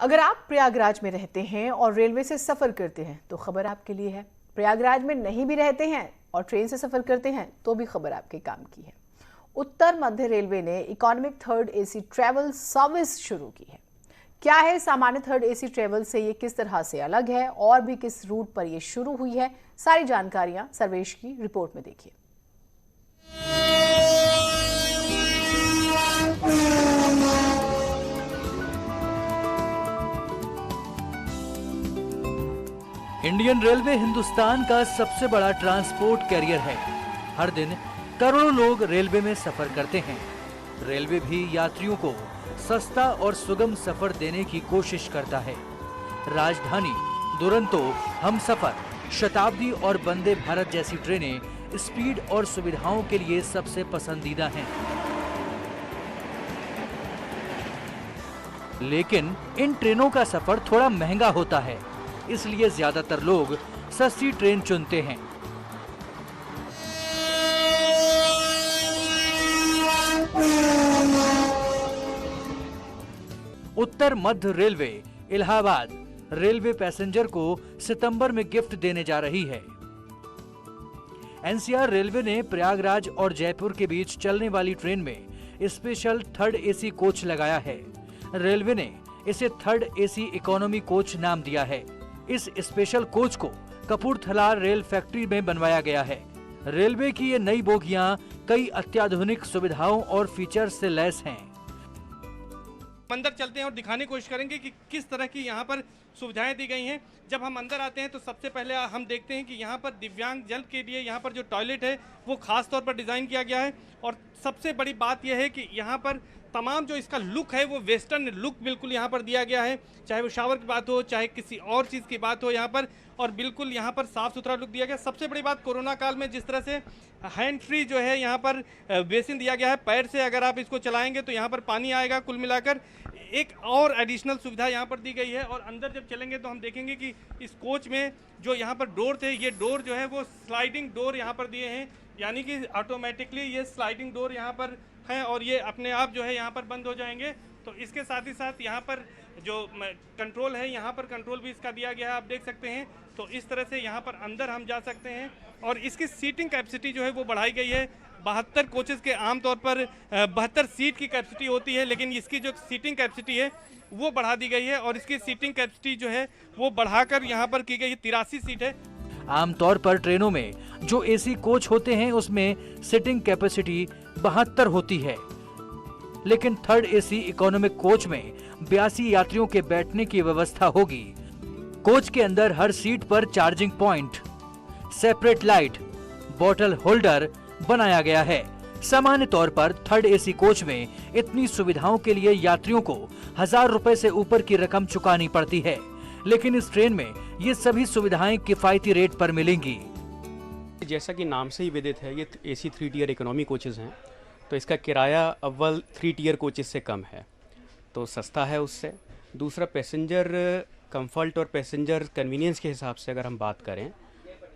अगर आप प्रयागराज में रहते हैं और रेलवे से सफर करते हैं तो खबर आपके लिए है। प्रयागराज में नहीं भी रहते हैं और ट्रेन से सफर करते हैं तो भी खबर आपके काम की है। उत्तर मध्य रेलवे ने economic third AC travel service शुरू की है। क्या है सामान्य थर्ड एसी ट्रैवल से, ये किस तरह से अलग है और भी किस रूट पर ये शुरू हुई है, सारी जानकारियां सर्वेश की रिपोर्ट में देखिए। इंडियन रेलवे हिंदुस्तान का सबसे बड़ा ट्रांसपोर्ट कैरियर है। हर दिन करोड़ों लोग रेलवे में सफर करते हैं। रेलवे भी यात्रियों को सस्ता और सुगम सफर देने की कोशिश करता है। राजधानी, दुरंतो, हमसफर, शताब्दी और वंदे भारत जैसी ट्रेनें स्पीड और सुविधाओं के लिए सबसे पसंदीदा हैं। लेकिन इन ट्रेनों का सफर थोड़ा महंगा होता है, इसलिए ज्यादातर लोग सस्ती ट्रेन चुनते हैं। उत्तर मध्य रेलवे इलाहाबाद रेलवे पैसेंजर को सितंबर में गिफ्ट देने जा रही है। एनसीआर रेलवे ने प्रयागराज और जयपुर के बीच चलने वाली ट्रेन में स्पेशल थर्ड एसी कोच लगाया है। रेलवे ने इसे थर्ड एसी इकोनॉमी कोच नाम दिया है। इस स्पेशल कोच को कपूरथला रेल फैक्ट्री में बनवाया गया है। रेलवे की ये नई बोगियां कई अत्याधुनिक सुविधाओं और फीचर्स से लैस हैं। अंदर चलते हैं और दिखाने की कोशिश करेंगे कि किस तरह की यहाँ पर सुविधाएं दी गई हैं। जब हम अंदर आते हैं तो सबसे पहले हम देखते हैं कि यहाँ पर दिव्यांग जन के लिए यहाँ पर जो टॉयलेट है वो खास तौर पर डिज़ाइन किया गया है। और सबसे बड़ी बात यह है कि यहाँ पर तमाम जो इसका लुक है वो वेस्टर्न लुक बिल्कुल यहाँ पर दिया गया है। चाहे वो शावर की बात हो, चाहे किसी और चीज़ की बात हो यहाँ पर, और बिल्कुल यहाँ पर साफ़ सुथरा लुक दिया गया। सबसे बड़ी बात, कोरोना काल में जिस तरह से हैंड फ्री जो है यहाँ पर बेसिन दिया गया है, पैर से अगर आप इसको चलाएंगे तो यहाँ पर पानी आएगा। कुल मिलाकर एक और एडिशनल सुविधा यहाँ पर दी गई है। और अंदर जब चलेंगे तो हम देखेंगे कि इस कोच में जो यहाँ पर डोर थे, ये डोर जो है वो स्लाइडिंग डोर यहाँ पर दिए हैं, यानी कि ऑटोमेटिकली ये स्लाइडिंग डोर यहाँ पर हैं और ये अपने आप जो है यहाँ पर बंद हो जाएंगे। तो इसके साथ ही साथ यहाँ पर जो कंट्रोल है, यहाँ पर कंट्रोल भी इसका दिया गया है, आप देख सकते हैं। तो इस तरह से यहाँ पर अंदर हम जा सकते हैं। और इसकी सीटिंग कैपेसिटी जो है वो बढ़ाई गई है। 72 कोचेस के आमतौर पर 72 सीट की कैपेसिटी होती है, लेकिन इसकी जो सीटिंग कैपेसिटी है वो बढ़ा दी गई है। और इसकी सीटिंग कैपेसिटी जो है वो बढ़ाकर यहाँ पर की गई है, 83 सीट है। आमतौर पर ट्रेनों में जो एसी कोच होते हैं उसमें सिटिंग कैपेसिटी 72 होती है, लेकिन थर्ड एसी इकोनॉमिक कोच में 82 यात्रियों के बैठने की व्यवस्था होगी। कोच के अंदर हर सीट पर चार्जिंग पॉइंट, सेपरेट लाइट, बोतल होल्डर बनाया गया है। सामान्य तौर पर थर्ड एसी कोच में इतनी सुविधाओं के लिए यात्रियों को 1000 रुपए से ऊपर की रकम चुकानी पड़ती है, लेकिन इस ट्रेन में ये सभी सुविधाएं किफायती रेट पर मिलेंगी। जैसा कि नाम से ही विदित है, ये एसी 3 टियर इकोनॉमी कोचेज़ हैं, तो इसका किराया अव्वल 3 टियर कोचेज़ से कम है, तो सस्ता है उससे। दूसरा, पैसेंजर कंफर्ट और पैसेंजर कन्वीनियंस के हिसाब से अगर हम बात करें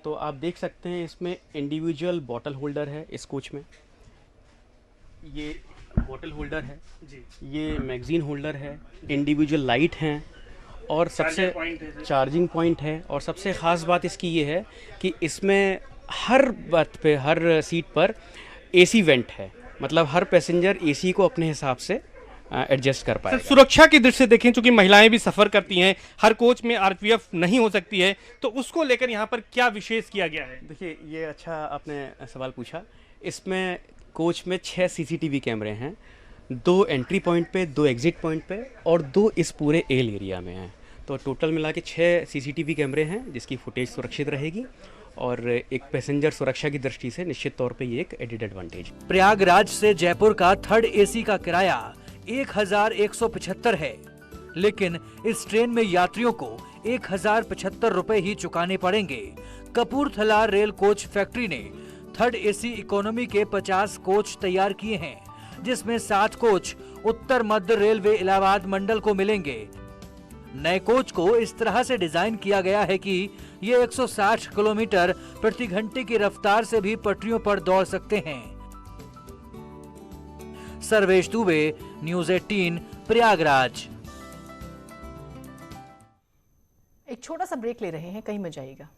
तो आप देख सकते हैं इसमें इंडिविजुअल बॉटल होल्डर है। इस कोच में ये बॉटल होल्डर है जी, ये मैगजीन होल्डर है, इंडिविजुअल लाइट हैं और सबसे चार्जिंग पॉइंट है। और सबसे ख़ास बात इसकी ये है कि इसमें हर बर्थ पे, हर सीट पर एसी वेंट है, मतलब हर पैसेंजर एसी को अपने हिसाब से एडजस्ट कर पाएगा। सुरक्षा की दृष्टि से देखें, चूंकि महिलाएं भी सफर करती हैं, हर कोच में आरपीएफ नहीं हो सकती है, तो उसको लेकर यहाँ पर क्या विशेष किया गया है? देखिए, ये अच्छा आपने सवाल पूछा। इसमें कोच में 6 सीसीटीवी कैमरे हैं, 2 एंट्री पॉइंट पे, 2 एग्जिट पॉइंट पे और 2 इस पूरे एल एरिया में हैं। तो टोटल मिला के 6 सीसीटीवी कैमरे हैं जिसकी फुटेज सुरक्षित रहेगी। और एक पैसेंजर सुरक्षा की दृष्टि से निश्चित तौर पे ये एक एडिड एडवांटेज। प्रयागराज से जयपुर का थर्ड एसी का किराया 1175 है, लेकिन इस ट्रेन में यात्रियों को 1075 रुपए ही चुकाने पड़ेंगे। कपूरथला रेल कोच फैक्ट्री ने थर्ड एसी इकोनॉमी के 50 कोच तैयार किए हैं, जिसमें 7 कोच उत्तर मध्य रेलवे इलाहाबाद मंडल को मिलेंगे। नए कोच को इस तरह से डिजाइन किया गया है कि ये 160 किलोमीटर प्रति घंटे की रफ्तार से भी पटरियों पर दौड़ सकते हैं। सर्वेश दुबे, न्यूज़ 18, प्रयागराज। एक छोटा सा ब्रेक ले रहे हैं, कहीं मत जाइएगा।